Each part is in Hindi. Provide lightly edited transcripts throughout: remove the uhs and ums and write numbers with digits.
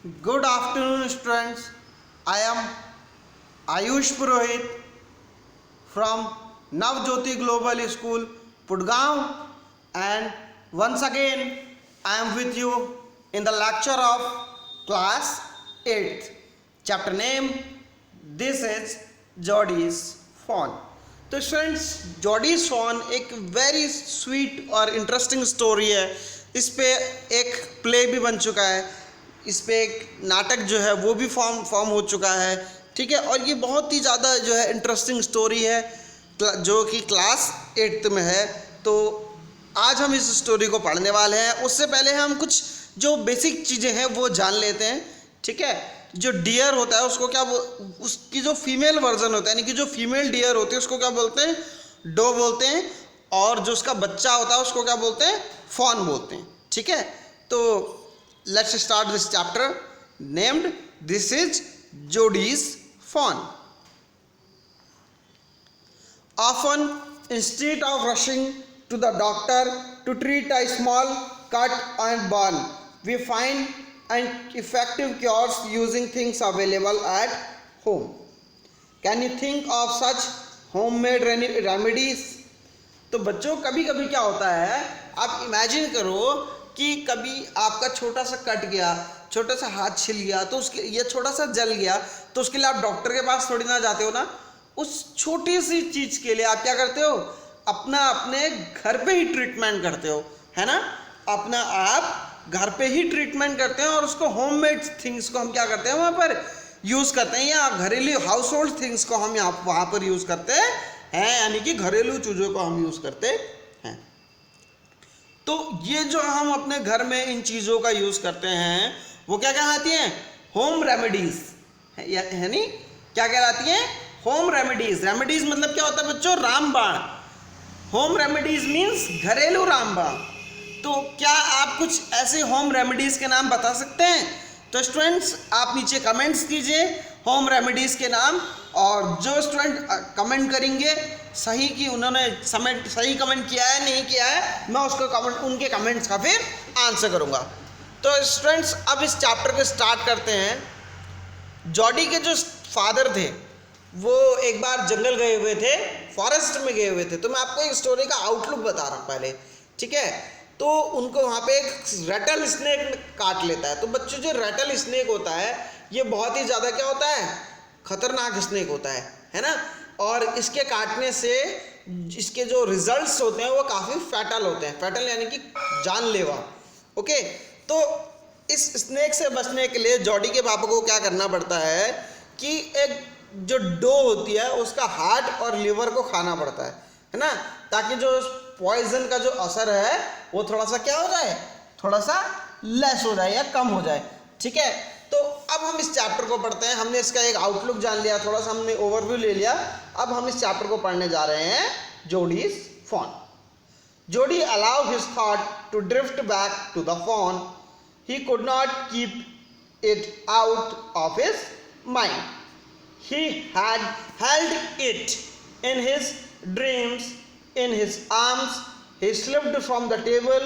Good afternoon, students. I am Ayush Purohit from Navjyoti Global School, Pudgaon, and once again I am with you in the lecture of class 8th. Chapter name, this is Jordy's Fawn. तो स्टूडेंट्स, जॉडीज फॉन एक वेरी स्वीट और इंटरेस्टिंग स्टोरी है. इस पे एक प्ले भी बन चुका है, इस पे एक नाटक जो है वो भी फॉर्म हो चुका है. ठीक है, और ये बहुत ही ज़्यादा जो है इंटरेस्टिंग स्टोरी है जो कि क्लास 8th में है. तो आज हम इस स्टोरी को पढ़ने वाले हैं. उससे पहले हम कुछ जो बेसिक चीज़ें हैं वो जान लेते हैं. ठीक है, जो डियर होता है उसको क्या उसकी जो फीमेल वर्जन होता है, यानी कि जो फीमेल डियर होती है उसको क्या बोलते हैं? डो बोलते हैं. और जो उसका बच्चा होता है उसको क्या बोलते हैं? फॉन बोलते हैं. ठीक है, तो let's start this chapter named this is Jody's fawn. Often, instead of rushing to the doctor to treat a small cut and burn, we find and effective cures using things available at home. Can you think of such homemade remedies? तो बच्चों, कभी कभी क्या होता है, आप इमेजिन करो कि कभी आपका छोटा सा कट गया, छोटा सा हाथ छिल गया, तो उसके ये छोटा सा जल गया, तो उसके लिए आप डॉक्टर के पास थोड़ी ना जाते हो ना. उस छोटी सी चीज़ के लिए आप क्या करते हो? अपने घर पे ही ट्रीटमेंट करते हो, है ना. अपना आप घर पे ही ट्रीटमेंट करते हैं और उसको होममेड थिंग्स को हम क्या करते हैं वहाँ पर यूज़ करते हैं, या घरेलू हाउस होल्ड थिंग्स को हम यहाँ वहाँ पर यूज़ करते हैं, यानी कि घरेलू चीज़ों को हम यूज़ करते हैं. तो ये जो हम अपने घर में इन चीज़ों का यूज़ करते हैं वो क्या कहलाती हैं? होम रेमेडीज़ है नी. क्या कहलाती हैं? Home remedies. रेमेडीज़ मतलब क्या होता है बच्चों? रामबाण. होम रेमेडीज़ मीन्स घरेलू रामबाण. तो क्या आप कुछ ऐसे होम रेमेडीज़ के नाम बता सकते हैं? तो स्टूडेंट्स, आप नीचे कमेंट्स कीजिए होम रेमेडीज़ के नाम, और जो स्टूडेंट कमेंट करेंगे सही कि उन्होंने सही कमेंट किया है नहीं किया है, मैं उसको उनके कमेंट्स का फिर आंसर करूँगा. तो स्टूडेंट्स, अब इस चैप्टर को स्टार्ट करते हैं. जॉडी के जो फादर थे वो एक बार जंगल गए हुए थे, फॉरेस्ट में गए हुए थे. तो मैं आपको एक स्टोरी का आउटलुक बता रहा हूँ पहले. ठीक है, तो उनको वहाँ पे एक रेटल स्नेक काट लेता है. तो बच्चों, जो रेटल स्नेक होता है ये बहुत ही ज़्यादा क्या होता है? खतरनाक स्नेक होता है ना. और इसके काटने से इसके जो रिजल्ट्स होते हैं वो काफ़ी फैटल होते हैं. फैटल यानी कि जानलेवा. ओके, तो इस स्नेक से बचने के लिए जॉडी के पापा को क्या करना पड़ता है कि एक जो डो होती है उसका हार्ट और लिवर को खाना पड़ता है ना, ताकि जो पॉइजन का जो असर है वो थोड़ा सा क्या हो जाए, थोड़ा सा लेस हो जाए या कम हो जाए. ठीक है, तो अब हम इस चैप्टर को पढ़ते हैं. हमने इसका एक आउटलुक जान लिया, थोड़ा सा हमने ओवरव्यू ले लिया. अब हम इस चैप्टर को पढ़ने जा रहे हैं. Jody's fawn. Jody allow his thought to drift back to the fawn. He could not keep it out of his mind. He had held it in his dreams in his arms. He slipped from the table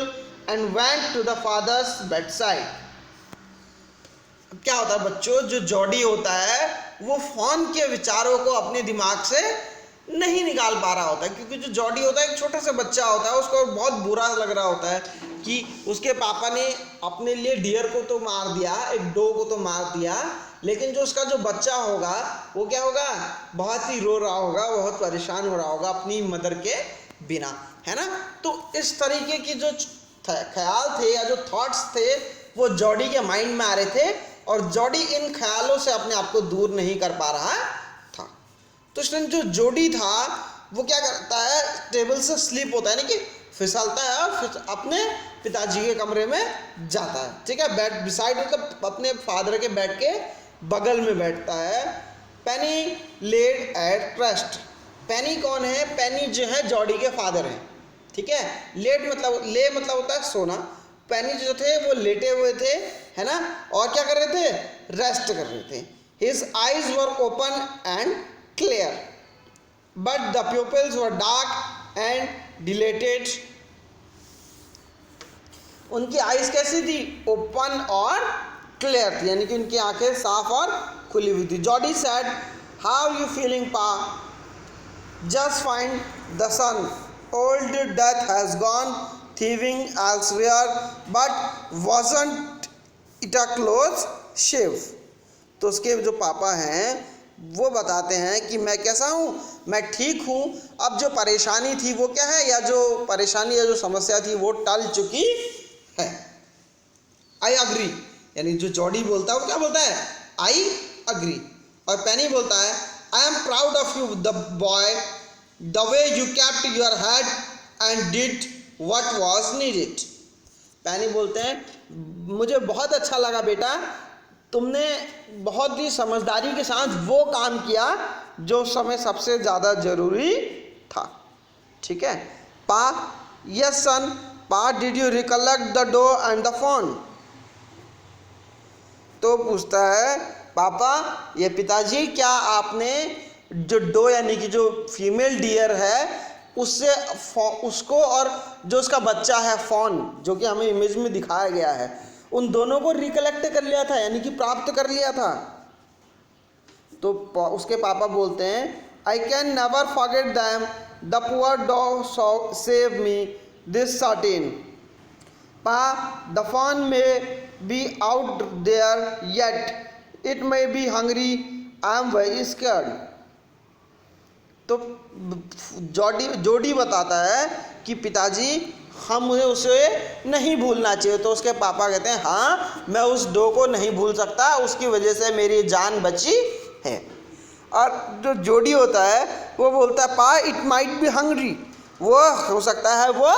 and went to the father's bedside. क्या होता है बच्चों, जो जॉडी होता है वो फॉन के विचारों को अपने दिमाग से नहीं निकाल पा रहा होता है, क्योंकि जो जॉडी होता है एक छोटा सा बच्चा होता है, उसको बहुत बुरा लग रहा होता है कि उसके पापा ने अपने लिए डियर को तो मार दिया, एक डो को तो मार दिया, लेकिन जो उसका जो बच्चा होगा वो क्या होगा? बहुत ही रो रहा होगा, बहुत परेशान हो रहा होगा अपनी मदर के बिना, है ना. तो इस तरीके की जो ख्याल थे या जो थॉट्स थे वो जॉडी के माइंड में आ रहे थे, और जॉडी इन ख्यालों से अपने आप को दूर नहीं कर पा रहा था. तो स्टूडेंट, जो जॉडी था वो क्या करता है? टेबल से स्लिप होता है, यानी कि फिसलता है और फिर अपने पिताजी के कमरे में जाता है. ठीक है, बेड बिसाइड मतलब अपने फादर के बेड के बगल में बैठता है. पेनी लेड एट रेस्ट. पेनी कौन है? पेनी जो है जॉडी के फादर हैं. ठीक है, लेट मतलब ले मतलब होता है सोना. पेनी जो थे वो लेटे हुए थे, है ना, और क्या कर रहे थे? रेस्ट कर रहे थे. His eyes were open and clear but the pupils were dark and deleted. उनकी आईज कैसी थी? ओपन और क्लियर थी, यानी कि उनकी आंखें साफ और खुली हुई थी। Jody said, how you feeling pa? Just fine the son, old death has gone thieving elsewhere, but wasn't it a close shave? तो उसके जो पापा हैं वो बताते हैं कि मैं कैसा हूँ, मैं ठीक हूँ, अब जो परेशानी थी वो क्या है, या जो परेशानी या जो समस्या थी वो टल चुकी है। आई अग्री, यानी जो जॉडी बोलता है वो क्या बोलता है, आई अग्री। और पेनी बोलता है, I am proud of you the boy, the way you kept your head and did what was needed. Penny बोलते हैं, मुझे बहुत अच्छा लगा बेटा, तुमने बहुत ही समझदारी के साथ वो काम किया जो उस समय सबसे ज़्यादा ज़रूरी था। ठीक है। पा, yes son, pa did you recollect the doe and the fawn? तो पूछता है, पापा ये पिताजी, क्या आपने जो डो यानी कि जो फीमेल डियर है उससे उसको और जो उसका बच्चा है फॉन, जो कि हमें इमेज में दिखाया गया है, उन दोनों को रिकलेक्ट कर लिया था, यानी कि प्राप्त कर लिया था? तो उसके पापा बोलते हैं, I can never forget them, the poor dog save me this certain. Pa, the fawn may be out there yet it may be hungry, I am very scared. तो जोडी बताता है कि पिताजी हमें उसे नहीं भूलना चाहिए। तो उसके पापा कहते हैं, हाँ मैं उस डो को नहीं भूल सकता, उसकी वजह से मेरी जान बची है। और जो जोडी होता है वो बोलता है, पा इट माइट बी हंग्री, वो हो सकता है वो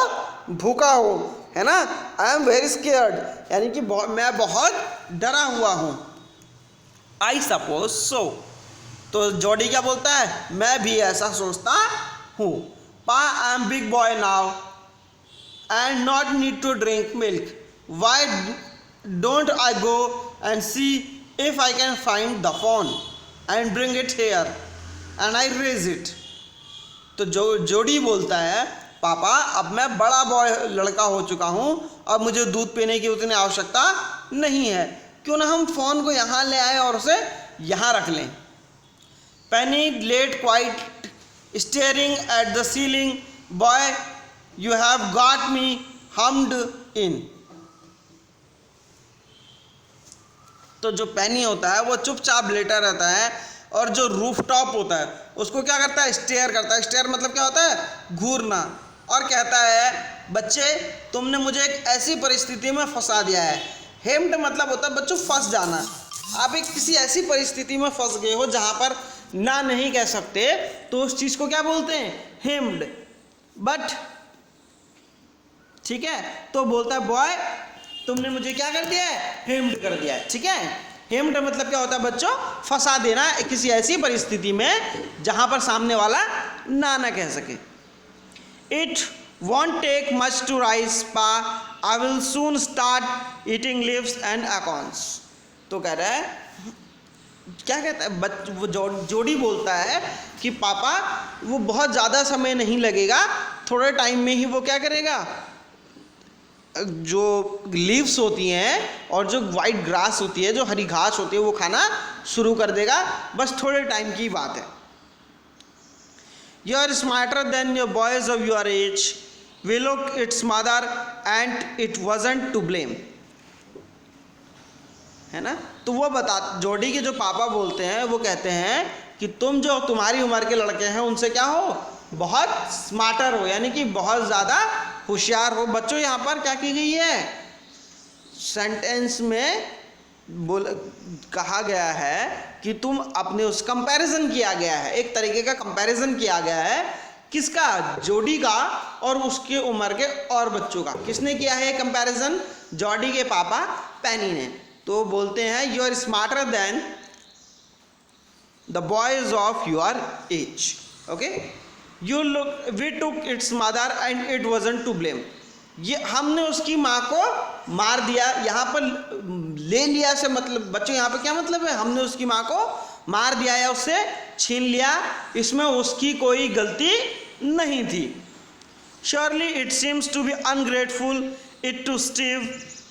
भूखा हो, है ना। आई एम वेरी स्केयर्ड, यानी कि मैं बहुत डरा हुआ हूँ। आई सपोज सो, तो जॉडी क्या बोलता है, मैं भी ऐसा सोचता हूँ। Pa, I am big boy now and not need to drink milk, why don't I go and see if I can find the fawn and bring it here and I raise it. तो जोडी बोलता है, पापा अब मैं बड़ा बॉय लड़का हो चुका हूँ, अब मुझे दूध पीने की उतनी आवश्यकता नहीं है, क्यों ना हम फ़ोन को यहाँ ले आए और उसे यहाँ रख लें। Penny laid quiet, staring at the ceiling. Boy, you have got me hummed in. तो जो पेनी होता है वो चुपचाप लेटा रहता है, और जो रूफटॉप होता है उसको क्या करता है, स्टेयर करता है। स्टेयर मतलब क्या होता है, घूरना। और कहता है, बच्चे तुमने मुझे एक ऐसी परिस्थिति में फंसा दिया है। हेम्ड मतलब होता है बच्चों फंस जाना। आप एक किसी ऐसी परिस्थिति में फंस गए हो जहाँ पर ना नहीं कह सकते, तो उस चीज़ को क्या बोलते हैं, हेम्ड। बट ठीक है, तो बोलता है, बॉय तुमने मुझे क्या कर दिया है, हेम्ड कर दिया है। ठीक है, हेम्ड मतलब क्या होता है बच्चों, फंसा देना किसी ऐसी परिस्थिति में जहां पर सामने वाला ना कह सके। It won't take much to raise pa, I will soon start eating leaves and acorns. तो कह रहा है, क्या कहता है वो जोडी बोलता है कि पापा वो बहुत ज़्यादा समय नहीं लगेगा, थोड़े टाइम में ही वो क्या करेगा, जो लीव्स होती हैं और जो वाइट ग्रास होती है, जो हरी घास होती है, वो खाना शुरू कर देगा, बस थोड़े टाइम की बात है। You are smarter than your boys of your age, we look its mother and it wasn't to blame, है ना। तो वो जोडी के जो पापा बोलते हैं वो कहते हैं कि तुम जो तुम्हारी उम्र के लड़के हैं उनसे क्या हो, बहुत स्मार्टर हो, यानी कि बहुत ज़्यादा होशियार हो। बच्चों यहाँ पर क्या की गई है, सेंटेंस में कहा गया है कि तुम अपने उस कंपैरिजन किया गया है, एक तरीके का कंपैरिजन किया गया है, किसका, जोडी का और उसके उम्र के और बच्चों का। किसने किया है कंपैरिजन, जोडी के पापा पेनी ने। तो बोलते हैं, you are smarter than the boys of your age, okay. You look, we took its mother and it wasn't to blame, ये हमने उसकी माँ को मार दिया। यहाँ पर ले लिया से मतलब बच्चों यहाँ पर क्या मतलब है, हमने उसकी माँ को मार दिया या उससे छीन लिया, इसमें उसकी कोई गलती नहीं थी। Surely it seems to be ungrateful it to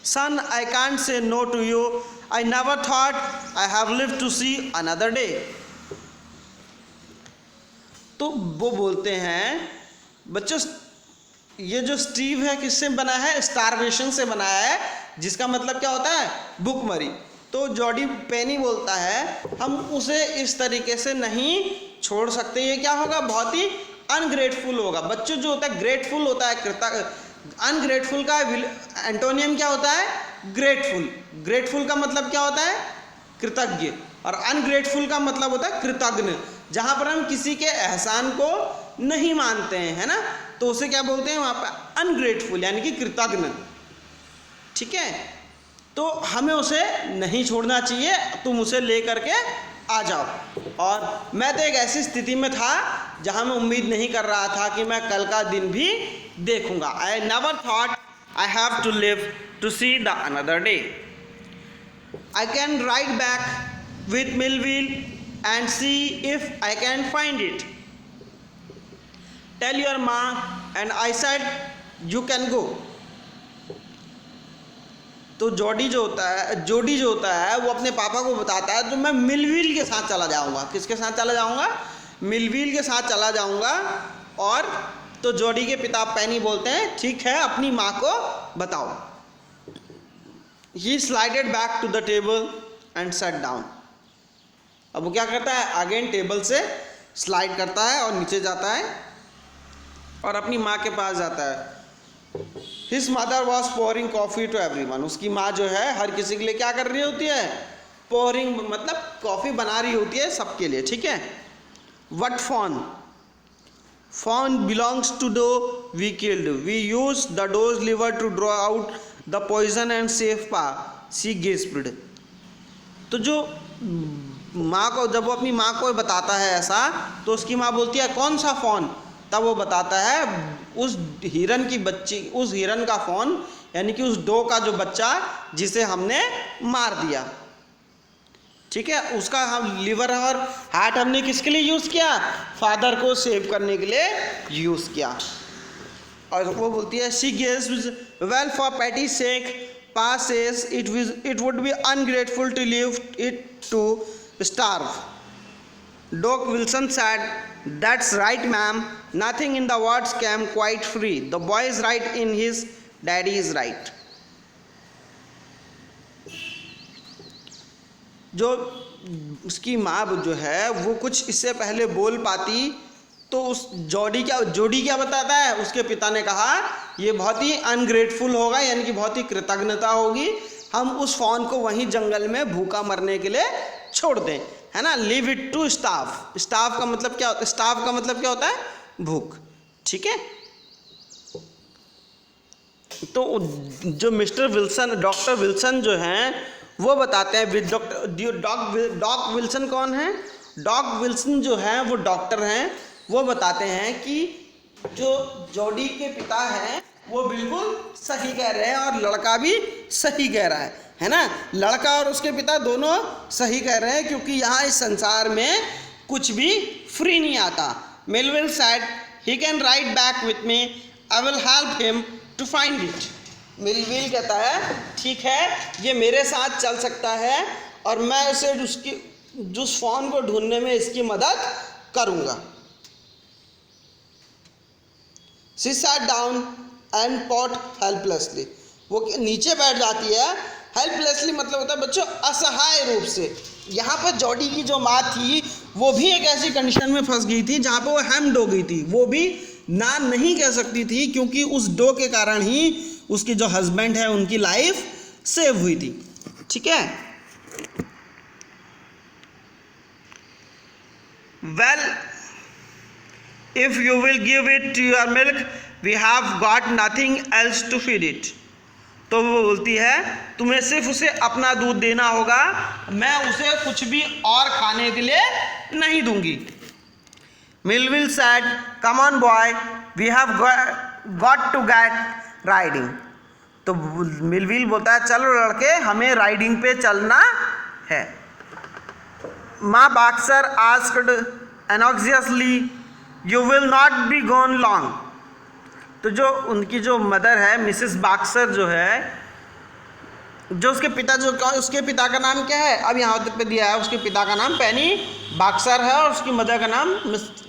Son, I can't say no to you. I never thought I have lived to see another day. तो वो बोलते हैं, बच्चों ये जो स्टीव है किससे बना है? स्टारवेशन से बनाया है, जिसका मतलब क्या होता है? भूखमरी। तो जॉडी पेनी बोलता है हम उसे इस तरीके से नहीं छोड़ सकते, ये क्या होगा? बहुत ही अनग्रेटफुल होगा। बच्चों जो होता है ग्रेटफुल होता है, अनग्रेटफुल का एंटोनियम क्या होता है? ग्रेटफुल। ग्रेटफुल का मतलब क्या होता है? कृतज्ञ। और अनग्रेटफुल का मतलब होता है कृतज्ञ। जहाँ पर हम किसी के एहसान को नहीं मानते हैं, है ना, तो उसे क्या बोलते हैं वहाँ पर? अनग्रेटफुल, यानी कि कृतज्ञ। ठीक है, तो हमें उसे नहीं छोड़ना चाहिए, तुम उसे ले करके आ जाओ। और मैं तो एक ऐसी स्थिति में था जहाँ मैं उम्मीद नहीं कर रहा था कि मैं कल का दिन भी देखूंगा। I never thought I have to live to see the another day. I can ride back with Millwheel and see if I can find it. Tell your ma and I said you can go. तो जोडी जो होता है वो अपने पापा को बताता है तो मैं मिलविल के साथ चला जाऊंगा। किसके साथ चला जाऊंगा? मिलविल के साथ चला जाऊंगा। और तो जोडी के पिता पेनी बोलते हैं ठीक है, अपनी माँ को बताओ। He slided back to the table and set down. अब वो क्या करता है? अगेन टेबल से स्लाइड करता है और नीचे जाता है और अपनी माँ के पास जाता है। His mother was pouring coffee to everyone. उसकी माँ जो है हर किसी के लिए क्या कर रही होती है? pouring मतलब कॉफ़ी बना रही होती है सबके लिए। ठीक है। What fawn? Fawn belongs to doe we killed. We used the doe's liver to draw out the poison and save Pa. She gasped. तो जो माँ को, जब वो अपनी माँ को बताता है ऐसा, तो उसकी माँ बोलती है कौन सा फॉन? तब वो बताता है उस हिरन की बच्ची, उस हिरन का फॉन, यानी कि उस डो का जो बच्चा जिसे हमने मार दिया। ठीक है, उसका हम लिवर और हार्ट हमने किसके लिए यूज़ किया? फादर को सेव करने के लिए यूज़ किया। और वो बोलती है she gives well for pity sake Pa says it would be ungrateful to leave it to starve. Doc Wilson said, "That's right, ma'am. Nothing in the words came quite free. The boy is right in his daddy is right." जो उसकी माँ जो है वो कुछ इससे पहले बोल पाती तो उस जोडी क्या बताता है? उसके पिता ने कहा ये बहुत ही अनग्रेटफुल होगा, यानी कि बहुत ही कृतज्ञता होगी, हम उस फॉन को वहीं जंगल में भूखा मरने के लिए छोड़ दें, है ना। Leave it to staff. Staff का मतलब क्या होता है? स्टाफ का मतलब क्या होता है? भूख। ठीक है, तो जो मिस्टर विल्सन, डॉक्टर विल्सन जो हैं वो बताते हैं, डॉक विल्सन कौन है? डॉक विल्सन जो है वो डॉक्टर हैं। वो बताते हैं कि जो जोडी के पिता हैं वो बिल्कुल सही कह रहे हैं और लड़का भी सही कह रहा है ना। लड़का और उसके पिता दोनों सही कह रहे हैं, क्योंकि यहाँ इस संसार में कुछ भी फ्री नहीं आता। Millwheel said he can ride back with me, I will help him to find it. Millwheel कहता है ठीक है, ये मेरे साथ चल सकता है और मैं उसे उस फॉन को ढूंढने में इसकी मदद करूँगा। She sat down and fought helplessly. वो नीचे बैठ जाती है। हेल्पलेसली मतलब होता है बच्चों असहाय रूप से। यहाँ पर जॉडी की जो माँ थी वो भी एक ऐसी कंडीशन में फंस गई थी जहाँ पर वो हेम्ड हो गई थी। वो भी ना नहीं कह सकती थी, क्योंकि उस डो के कारण ही उसकी जो हस्बैंड है उनकी लाइफ सेव हुई थी। ठीक है, well if you will give it to your milk, we have got nothing else to feed it. तो वो बोलती है तुम्हें सिर्फ उसे अपना दूध देना होगा, मैं उसे कुछ भी और खाने के लिए नहीं दूंगी। Millville said, come on boy, we have got to get riding. तो मिलविल बोलता है चलो लड़के, हमें राइडिंग पे चलना है। माँ boxer asked anxiously, You will not be gone long. तो जो उनकी जो मदर है मिसेस बाक्सर जो है जो उसके पिता का नाम क्या है, अब यहाँ पे दिया है उसके पिता का नाम पेनी बॉक्सर है और उसकी मदर का नाम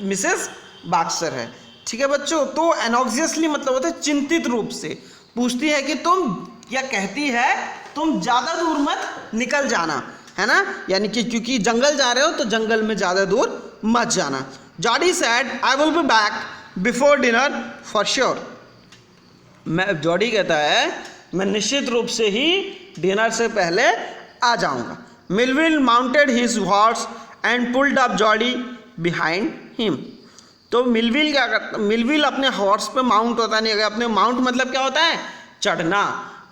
मिसेस बॉक्सर है। ठीक है बच्चों, तो एनॉक्सियसली मतलब होता है चिंतित रूप से, पूछती है कि तुम, या कहती है तुम ज़्यादा दूर मत निकल जाना, है ना, यानी कि क्योंकि जंगल जा रहे हो तो जंगल में ज़्यादा दूर मत जाना। Jordi sad I will be back before dinner for sure. Jordi कहता है मैं निश्चित रूप से ही डिनर से पहले आ जाऊंगा। Millville mounted his horse and pulled up Jordi behind him. तो मिलविल क्या करता, मिलविल अपने हॉर्स पे माउंट होता नहीं है, अपने माउंट मतलब क्या होता है, चढ़ना।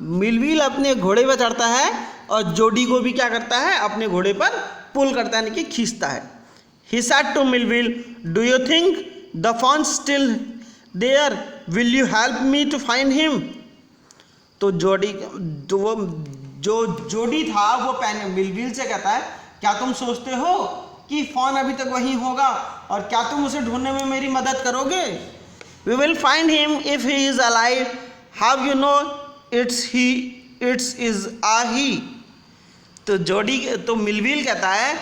मिलविल अपने घोड़े पर चढ़ता है और जॉडी को भी क्या करता है, अपने घोड़े पर पुल करता है, यानी कि खींचता है। He said to Millwheel, do you think the fawn still there, will you help me to find him. तो जॉडी था वो मिलविल से कहता है क्या तुम सोचते हो कि फॉन अभी तक वहीं होगा और क्या तुम उसे ढूंढने में मेरी मदद करोगे। We will find him if he is alive, how you know it's is a he. तो मिलविल कहता है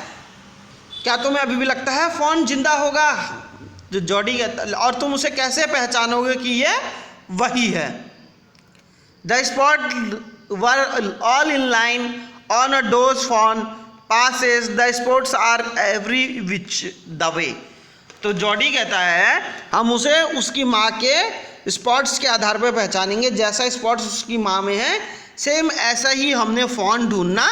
क्या तुम्हें अभी भी लगता है फॉन जिंदा होगा। जो जॉडी कहता, और तुम उसे कैसे पहचानोगे कि ये वही है। The spots were all in line on a doe's fawn passes. The spots are every which the way. तो जॉडी कहता है हम उसे उसकी माँ के स्पॉट्स के आधार पर पहचानेंगे, जैसा स्पॉट्स उसकी माँ में है सेम ऐसा ही हमने फॉन ढूंढना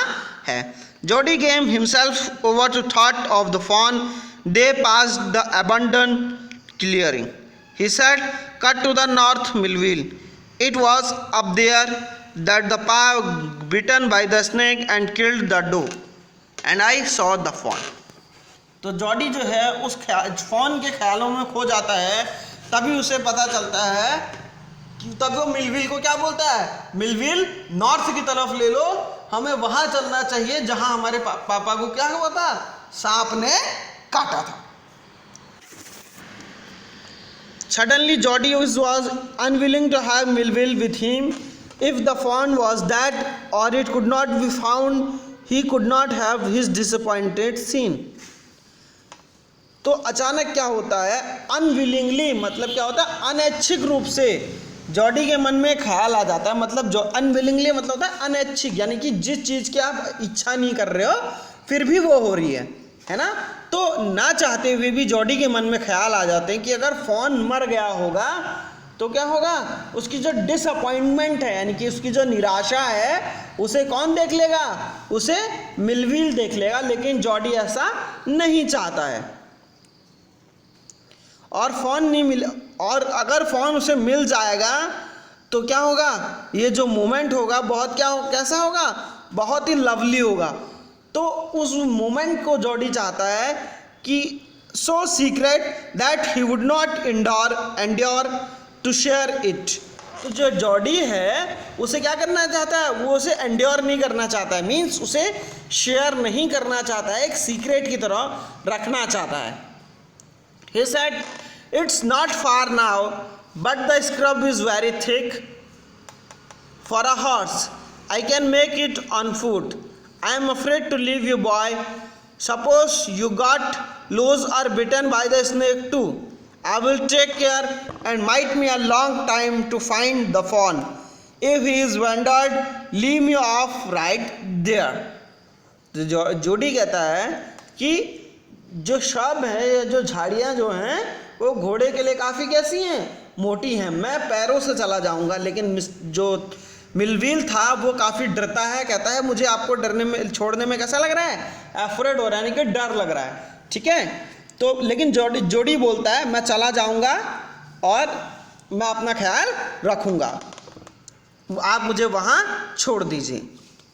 है। Jody gave himself over to thought of the fawn. They pass the abandoned clearing. He said, cut to the north, Millville. It was up there that the paw bitten by the snake and killed the doe, and I saw the fawn. तो जॉडी जो है उस फॉन के ख्यालों में खो जाता है, तभी उसे पता चलता है कि तब वो मिलविल को क्या बोलता है, मिलविल नॉर्थ की तरफ ले लो, हमें वहां चलना चाहिए जहां हमारे पापा को क्या हुआ था, सांप ने काटा था। Suddenly Jody was unwilling to have Millville with him. If the fawn was dead or it could not be found, he could not have his disappointed scene. तो अचानक क्या होता है, अनविलिंगली मतलब क्या होता है, अनैच्छिक रूप से जॉडी के मन में ख्याल आ जाता है। मतलब जो अनविलिंगली मतलब होता है अनैच्छिक, यानी कि जिस चीज़ की आप इच्छा नहीं कर रहे हो फिर भी वो हो रही है ना। तो ना चाहते हुए भी जॉडी के मन में ख्याल आ जाते हैं कि अगर फॉन मर गया होगा तो क्या होगा, उसकी जो डिसअपॉइंटमेंट है यानी कि उसकी जो निराशा है उसे कौन देख लेगा, उसे मिलविल देख लेगा। लेकिन जॉडी ऐसा नहीं चाहता है और फॉन नहीं मिल, और अगर फॉन उसे मिल जाएगा तो क्या होगा, ये जो मोमेंट होगा बहुत कैसा होगा, बहुत ही लवली होगा। तो उस मोमेंट को जॉडी चाहता है कि so secret that he would not endure to share it. तो जो जॉडी है उसे क्या करना चाहता है, वो उसे एंड्योर नहीं करना चाहता है, मीन्स उसे शेयर नहीं करना चाहता है, एक सीक्रेट की तरह रखना चाहता है। He said, it's not far now, but the scrub is very thick for a horse. I can make it on foot. I am afraid to leave you, boy. Suppose you got loose or bitten by the snake too. I will take care and might me a long time to find the fawn. If he is wandered, leave me off right there. तो जोडी कहता है कि जो शब है या जो झाड़ियाँ जो हैं वो घोड़े के लिए काफ़ी कैसी हैं, मोटी हैं। मैं पैरों से चला जाऊंगा, लेकिन जो मिलविल था वो काफ़ी डरता है, कहता है मुझे आपको डरने में छोड़ने में कैसा लग रहा है, एफरेड हो रहा है, यानी कि डर लग रहा है। ठीक है, तो लेकिन जोडी बोलता है मैं चला जाऊंगा और मैं अपना ख्याल रखूंगा, आप मुझे वहाँ छोड़ दीजिए।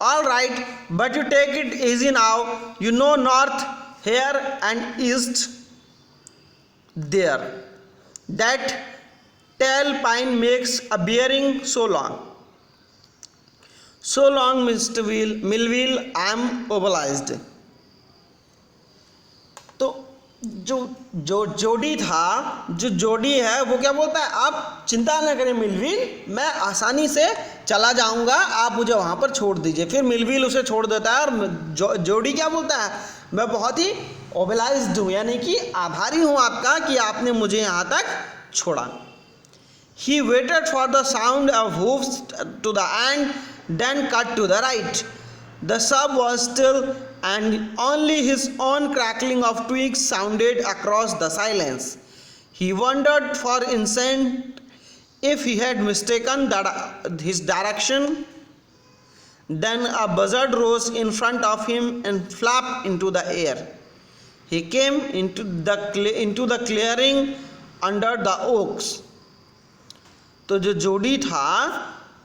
All right, but you take it easy now, you know north here and east there. That tall pine makes a bearing so long. So long, Mr. Millville, I am obliged. तो जो जो जोडी था, जो जोडी है वो क्या बोलता है, आप चिंता न करें मिलविल, मैं आसानी से चला जाऊंगा, आप मुझे वहाँ पर छोड़ दीजिए। फिर मिलविल उसे छोड़ देता है और जोडी क्या बोलता है, मैं बहुत ही ओबलाइज्ड हूँ, यानी कि आभारी हूँ आपका कि आपने मुझे यहाँ तक छोड़ा। He waited for the sound of hoofs to the end, then cut to the right. The sub was still, and only his own crackling of twigs sounded across the silence. He wondered for instant if he had mistaken his direction. Then a buzzard rose in front of him and flapped into the air. He came into the clearing under the oaks. तो जो जोडी था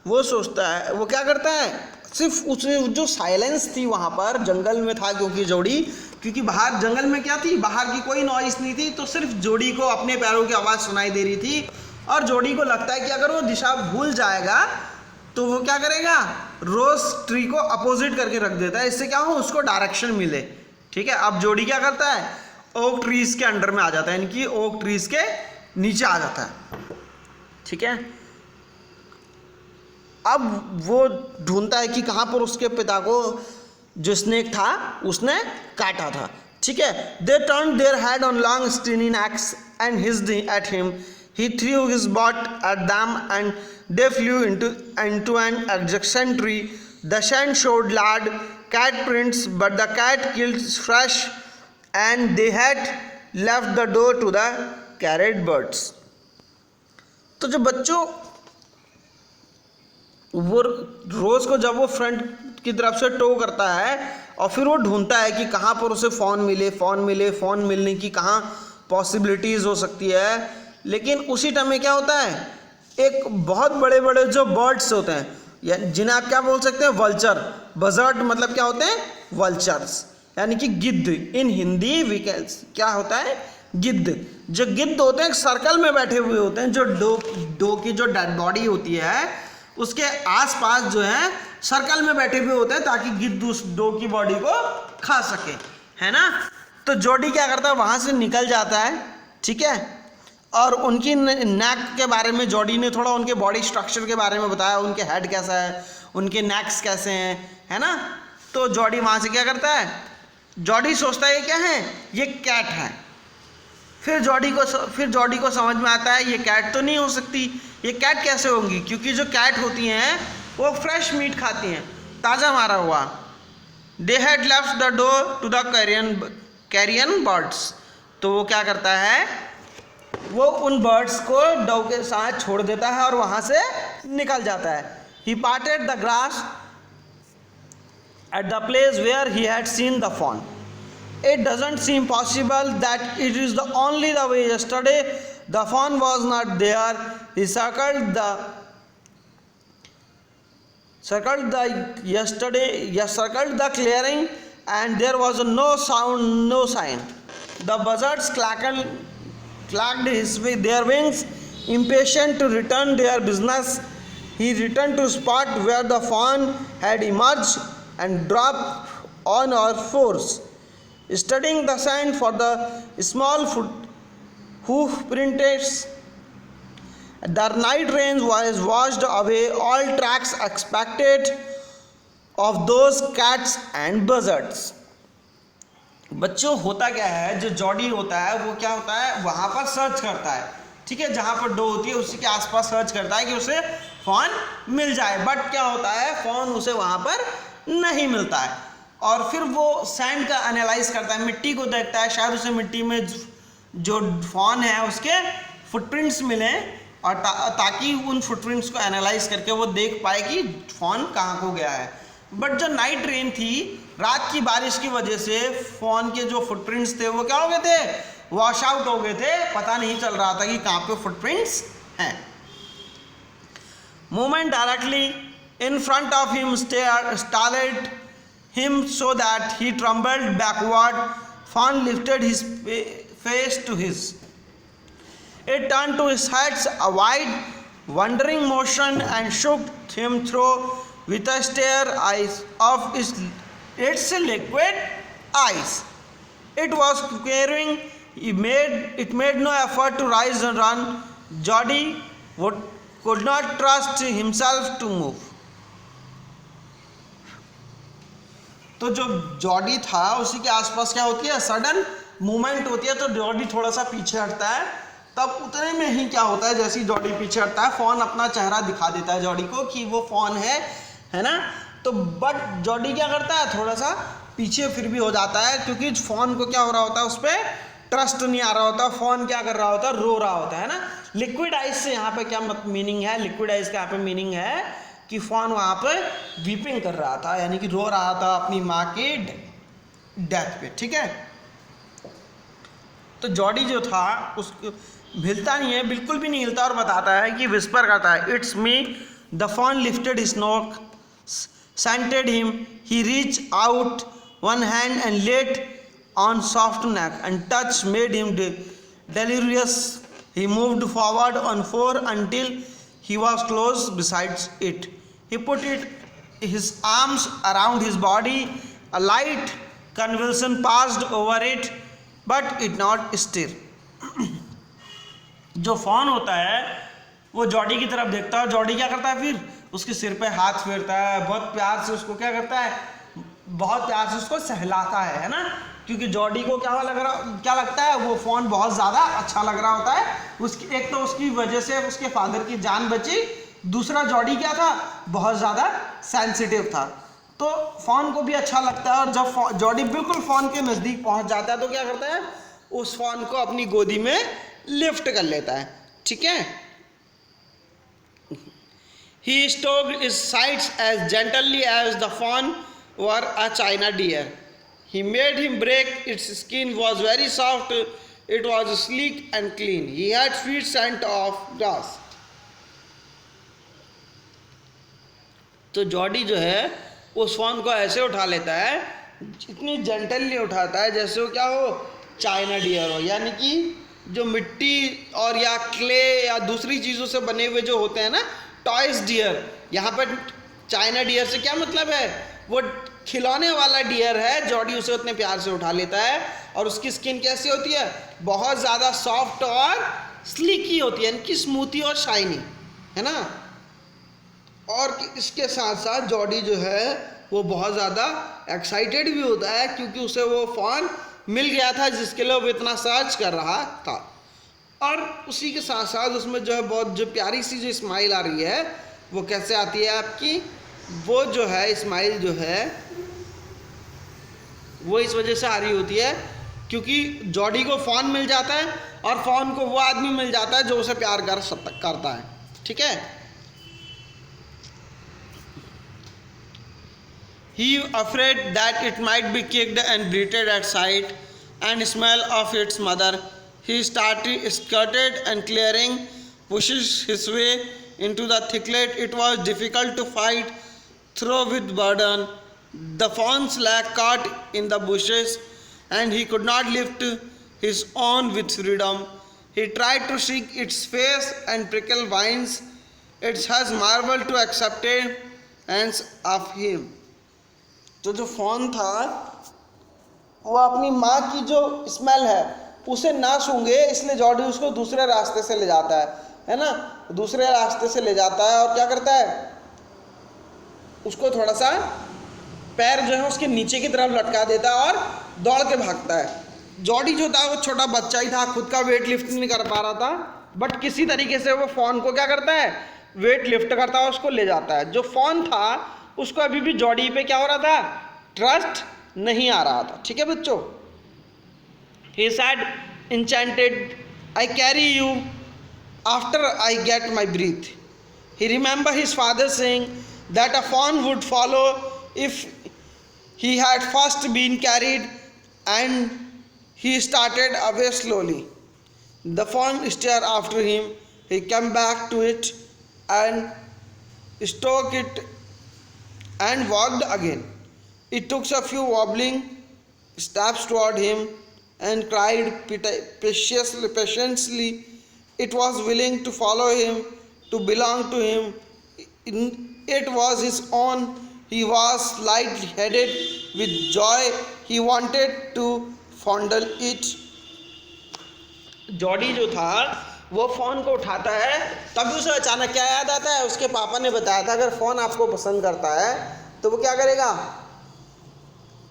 वो सोचता है, वो क्या करता है, सिर्फ उसने जो साइलेंस थी वहाँ पर जंगल में था, क्योंकि बाहर जंगल में क्या थी, बाहर की कोई नॉइस नहीं थी, तो सिर्फ जोडी को अपने पैरों की आवाज़ सुनाई दे रही थी। और जोडी को लगता है कि अगर वो दिशा भूल जाएगा तो वो क्या करेगा, रोज ट्री को अपोजिट करके रख देता है, इससे क्या हो, उसको डायरेक्शन मिले। ठीक है, अब जोडी क्या करता है, ओक ट्रीज के अंडर में आ जाता है, यानी कि ओक ट्रीज के नीचे आ जाता है। ठीक है, अब वो ढूंढता है कि कहाँ पर उसके पिता को जो स्नेक था उसने काटा था। ठीक है, they turn their head on long skinny necks and hissed at him, he threw his boot at them and they flew into an adjacent tree. The scent showed large cat prints, but the cat killed fresh, and they had left the door to the carried birds. तो जो बच्चों वो रोज़ को जब वो फ्रंट की तरफ से टो करता है और फिर वो ढूंढता है कि कहाँ पर उसे फ़ोन मिलने की कहाँ पॉसिबिलिटीज़ हो सकती है, लेकिन उसी टाइम में क्या होता है, एक बहुत बड़े बड़े जो बर्ड्स होते हैं, या जिन्हें आप क्या बोल सकते हैं, वल्चर। बजर्ट मतलब क्या होते हैं, वल्चर्स, यानी कि गिद्ध। इन हिंदी वी कैन, क्या होता है, गिद्ध। जो गिद्ध होते हैं सर्कल में बैठे हुए होते हैं, जो डो की जो डेड बॉडी होती है उसके आसपास जो है सर्कल में बैठे हुए होते हैं, ताकि गिद्ध उस डो की बॉडी को खा सके, है ना। तो जोडी क्या करता है, वहाँ से निकल जाता है। ठीक है, और उनकी नेक के बारे में जोडी ने थोड़ा उनके बॉडी स्ट्रक्चर के बारे में बताया, उनके हेड कैसा है, उनके नेक्स कैसे हैं, है ना। तो जोडी वहाँ से क्या करता है, जोडी सोचता है ये क्या है, ये कैट है। फिर जोडी को समझ में आता है ये कैट तो नहीं हो सकती, ये कैट कैसे होंगी, क्योंकि जो कैट होती हैं वो फ्रेश मीट खाती हैं, ताज़ा मारा हुआ। They had left the door to the carrion birds. तो वो क्या करता है, वो उन बर्ड्स को डो के साथ छोड़ देता है और वहाँ से निकल जाता है। He parted the grass at the place where he had seen the fawn. It doesn't seem possible that it is the only the way yesterday the fawn was not there. He circled the clearing, and there was no sound, no sign. The buzzards clacked their wings, impatient to return their business. He returned to spot where the fawn had emerged and dropped on all fours, studying the sand for the small hoof prints. The night rain was washed away all tracks expected of those cats and buzzards. बच्चों होता क्या है, जो जोडी होता है वो क्या होता है, वहाँ पर सर्च करता है। ठीक है, जहाँ पर डो होती है उसी के आसपास सर्च करता है कि उसे फॉन मिल जाए, बट क्या होता है, फॉन उसे वहाँ पर नहीं मिलता है। और फिर वो सैंड का एनालाइज करता है, मिट्टी को देखता है, शायद उसे मिट्टी में जो फॉन है उसके फुटप्रिंट्स मिलें, और ताकि उन फुटप्रिंट्स को एनालाइज करके वो देख पाए कि फॉन कहाँ को गया है। बट जो नाइट रेन थी, रात की बारिश की वजह से फॉन के जो फुटप्रिंट्स थे वो क्या हो गए थे, वॉश आउट हो गए थे, पता नहीं चल रहा था कि कहाँ पे फुटप्रिंट्स हैं। Movement directly in front of him startled him so that he trembled backward. Fawn lifted his face to his. It turned to his head a wide, wandering motion and shook him through with a stare of its liquid eyes. It was carrying It made no effort to rise and run. Jody could not trust himself to move. तो जो जॉडी था उसी के आसपास क्या होती है, सडन मूवमेंट होती है, तो जॉडी थोड़ा सा पीछे हटता है. तब उतने में ही क्या होता है, जैसे ही जॉडी पीछे हटता है फोन अपना चेहरा दिखा देता है जॉडी को कि वो फोन है ना. तो बट जॉडी क्या करता है, थोड़ा सा पीछे फिर भी हो जाता है, क्योंकि फोन को क्या हो रहा होता है, उस पर ट्रस्ट नहीं आ रहा होता. फोन क्या कर रहा होता है, रो रहा होता है ना. लिक्विड आइज से यहाँ पे क्या मीनिंग है, लिक्विड आइज का यहाँ पे मीनिंग है कि फोन वहाँ पे वीपिंग कर रहा था, यानी कि रो रहा था अपनी माँ की डेथ पे. ठीक है. तो जॉडी जो था उसको हिलता नहीं है, बिल्कुल भी नहीं हिलता, और बताता है कि विस्पर करता है, it's me. The phone lifted his नोक, scented him. He reached out one hand and laid on soft neck, and touch made him delirious. He moved forward on 4 until he was close beside it. He put his arms around his body. A light convulsion passed over it, but it not stir. जो फोन होता है वो जॉडी की तरफ देखता है, जॉडी क्या करता है, फिर उसके सिर पे हाथ फेरता है, बहुत प्यार से उसको क्या करता है, बहुत प्यार से उसको सहलाता है ना. क्योंकि जॉडी को क्या लगता है, वो फ़ोन बहुत ज़्यादा अच्छा लग रहा होता है. उसकी एक तो उसकी वजह से उसके फादर की जान बची, दूसरा जॉडी क्या था, बहुत ज़्यादा सेंसिटिव था, तो फ़ोन को भी अच्छा लगता है. और जब जॉडी बिल्कुल फ़ोन के नज़दीक पहुंच जाता है तो क्या करता है, उस फ़ोन को अपनी गोदी में लिफ्ट कर लेता है. ठीक है. He stroked its sides as gently as the fawn were a china deer. He made him break. Its skin was very soft. It was sleek and clean. He had sweet scent of grass. तो जॉडी जो है उस फान को ऐसे उठा लेता है, इतनी जेंटली उठाता है जैसे वो क्या हो, चाइना डियर हो. यानी कि जो मिट्टी और या क्ले या दूसरी चीज़ों से बने हुए जो होते हैं ना, टॉयज डियर. यहाँ पर चाइना डियर से क्या मतलब है, वो खिलौने वाला डियर है. जॉडी उसे उतने प्यार से उठा लेता है, और उसकी स्किन कैसी होती है, बहुत ज़्यादा सॉफ्ट और स्लीकी होती है, यानी कि स्मूथी और शाइनी, है ना. और इसके साथ साथ जॉडी जो है वो बहुत ज़्यादा एक्साइटेड भी होता है, क्योंकि उसे वो फ़ोन मिल गया था जिसके लिए वो इतना सर्च कर रहा था. और उसी के साथ साथ उसमें जो है बहुत जो प्यारी सी जो स्माइल आ रही है, वो कैसे आती है आपकी, वो जो है स्माइल जो है वो इस वजह से आ रही होती है क्योंकि जॉडी को फ़ोन मिल जाता है, और फ़ोन को वो आदमी मिल जाता है जो उसे प्यार करता है. ठीक है. He afraid that it might be kicked and bleated at sight and smell of its mother. He skirted and clearing, pushes his way into the thicket. It was difficult to fight through with burden. The fawn's leg caught in the bushes, and he could not lift his own with freedom. He tried to shake its face and prickle vines. It has marveled to acceptance of him. तो जो फ़ोन था वो अपनी माँ की जो स्मेल है उसे ना सूंघे, इसलिए जॉडी उसको दूसरे रास्ते से ले जाता है ना, दूसरे रास्ते से ले जाता है. और क्या करता है, उसको थोड़ा सा पैर जो है उसके नीचे की तरफ लटका देता है और दौड़ के भागता है. जॉडी जो था वो छोटा बच्चा ही था, खुद का वेट लिफ्ट नहीं कर पा रहा था, बट किसी तरीके से वो फ़ोन को क्या करता है, वेट लिफ्ट करता है, उसको ले जाता है. जो फ़ोन था उसको अभी भी जॉडी पे क्या हो रहा था, ट्रस्ट नहीं आ रहा था. ठीक है बच्चों. He said, enchanted, I carry you after I get my breath. He remembered his father saying that a fawn would follow if he had first been carried, and he started away slowly. The fawn stared after him. He came back to it and stroked it and walked again. It took a few wobbling steps toward him and cried patiently. It was willing to follow him, to belong to him. It was his own. He was light-headed with joy. He wanted to fondle it. Jordi जो था वो फ़ोन को उठाता है, तभी उसे अचानक क्या याद आता है, उसके पापा ने बताया था अगर फ़ोन आपको पसंद करता है तो वो क्या करेगा,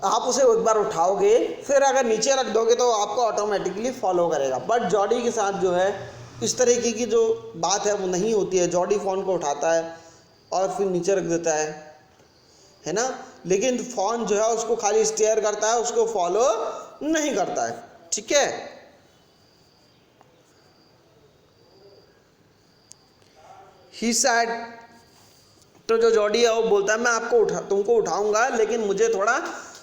आप उसे एक बार उठाओगे, फिर अगर नीचे रख दोगे तो आपको ऑटोमेटिकली फॉलो करेगा। बट जॉडी के साथ जो है इस तरीके की जो बात है वो नहीं होती है। जॉडी फ़ोन को उठाता है और फिर नीचे रख देता है ना, लेकिन फ़ोन जो है उसको खाली स्टेयर करता है, उसको फॉलो नहीं करता है। ठीक है, ही सैड, तो जो जॉडी है वो बोलता है मैं आपको तुमको उठाऊंगा लेकिन मुझे थोड़ा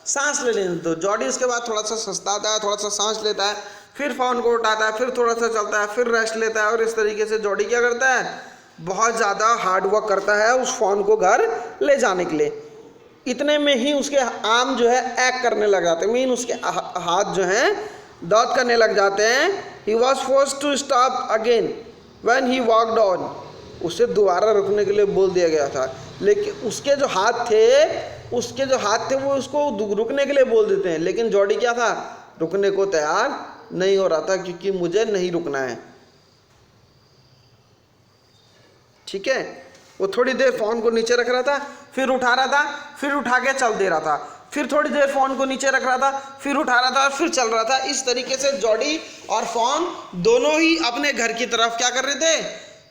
सांस ले लेने दो। जॉडी उसके बाद थोड़ा सा सस्ताता है, थोड़ा सा सांस लेता है, फिर फ़ोन को उठाता है, फिर थोड़ा सा चलता है, फिर रेस्ट लेता है, और इस तरीके से जॉडी क्या करता है, बहुत ज़्यादा हार्ड वर्क करता है उस फ़ोन को घर ले जाने के लिए। इतने में ही उसके आर्म जो है एक्ट करने लग जाते हैं, मीन उसके हाथ जो हैं दर्द करने लग जाते हैं। He was forced to stop again when he walked on, उसे दोबारा रुकने के लिए बोल दिया गया था, लेकिन उसके जो हाथ थे वो उसको रुकने के लिए बोल देते हैं, लेकिन जॉडी क्या था, रुकने को तैयार नहीं हो रहा था, क्योंकि मुझे नहीं रुकना है। ठीक है, वो थोड़ी देर फ़ोन को नीचे रख रहा था, फिर उठा रहा था, फिर उठा के चल दे रहा था, फिर थोड़ी देर फ़ोन को नीचे रख रहा था, फिर उठा रहा था और फिर चल रहा था। इस तरीके से जॉडी और फ़ोन दोनों ही अपने घर की तरफ क्या कर रहे थे,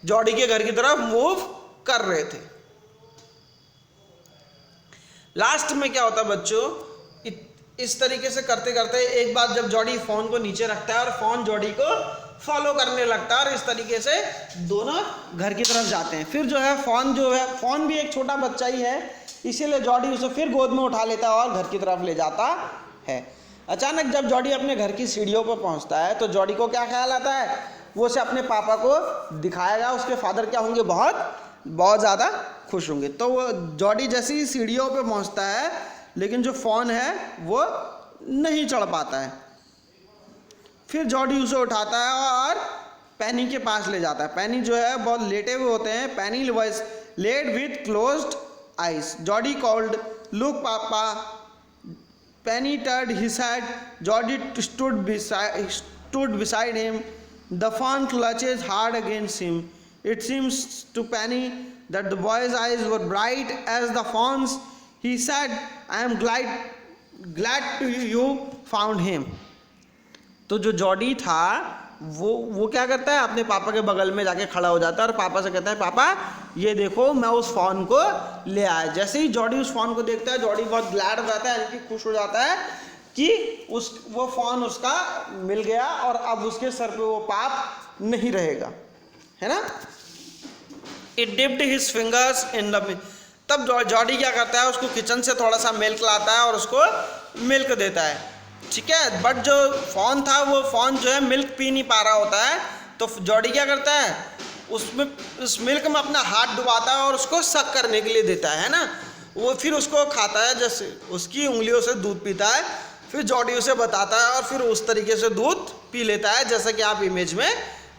जॉडी के घर की तरफ मूव कर रहे थे। लास्ट में क्या होता है बच्चों, इस तरीके से करते करते एक बार जब जॉडी फ़ोन को नीचे रखता है और फ़ोन जॉडी को फॉलो करने लगता है, और इस तरीके से दोनों घर की तरफ जाते हैं। फिर जो है फ़ोन भी एक छोटा बच्चा ही है, इसीलिए जॉडी उसे फिर गोद में उठा लेता है और घर की तरफ ले जाता है। अचानक जब जॉडी अपने घर की सीढ़ियों पर पहुंचता है तो जॉडी को क्या ख्याल आता है, वो उसे अपने पापा को दिखाएगा, उसके फादर क्या होंगे, बहुत ज़्यादा खुश होंगे। तो वो जॉडी जैसे ही सीढ़ियों पे पहुंचता है, लेकिन जो फ़ोन है वो नहीं चढ़ पाता है। फिर जॉडी उसे उठाता है और पैनी के पास ले जाता है। पैनी जो है बहुत लेटे हुए होते हैं। Penny was laid with closed eyes. Jody called, look papa. Penny turned his head. Jody stood beside him. The fawn clutches hard against him. It seems to Penny that the boy's eyes were bright as the fawn's. He said, I am glad to you found him. तो जो जॉडी था वो क्या करता है, अपने पापा के बगल में जाके खड़ा हो जाता है और पापा से कहता है, पापा ये देखो मैं उस फ़ोन को ले आया। जैसे ही जॉडी उस फ़ोन को देखता है, जॉडी बहुत ग्लैड हो जाता है, यानी कि खुश हो जाता है कि वो फ़ोन उसका मिल गया और अब उसके सर पे वो पाप नहीं रहेगा, है ना। It dipped his fingers in the, तब जॉडी क्या करता है, उसको किचन से थोड़ा सा मिल्क लाता है और उसको मिल्क देता है। ठीक है, बट जो फ़ोन था वो फ़ोन जो है मिल्क पी नहीं पा रहा होता है, तो जॉडी क्या करता है, उस मिल्क में अपना हाथ डुबाता है और उसको सक करने के लिए देता है ना। वो फिर उसको खाता है, जैसे उसकी उंगलियों से दूध पीता है, फिर जॉडी उसे बताता है और फिर उस तरीके से दूध पी लेता है, जैसा कि आप इमेज में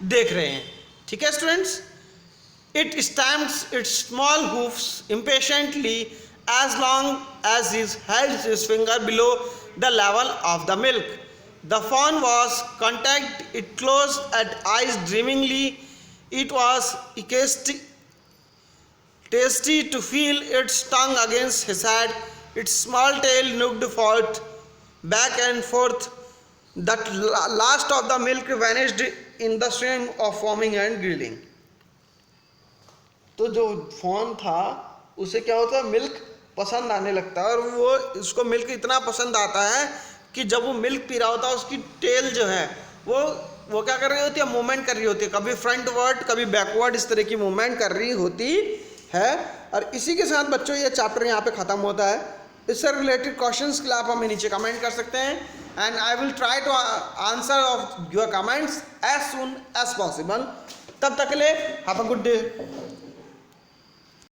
देख रहे हैं। ठीक है students, it stamps it's small hoofs impatiently as long as he held his finger below the level of the milk. The fawn was content, it closed its eyes dreamingly. It was tasty to feel its tongue against his head. Its small tail nooked forth, back and forth. That last of the milk vanished in the stream of foaming and grilling. तो जो फ़ोन था उसे क्या होता है, मिल्क पसंद आने लगता है, और वो उसको मिल्क इतना पसंद आता है कि जब वो मिल्क पी रहा होता है, उसकी टेल जो है वो क्या कर रही होती है, मूवमेंट कर रही होती है, कभी फ्रंट वर्ड कभी बैकवर्ड, इस तरह की मूवमेंट कर रही होती है। और इसी के साथ बच्चों ये चैप्टर यहाँ पे ख़त्म होता है। इससे रिलेटेड क्वेश्चंस के लिए आप हमें नीचे कमेंट कर सकते हैं, and I will try to answer of your comments as soon as possible. तब तक के लिए हैव अ गुड डे।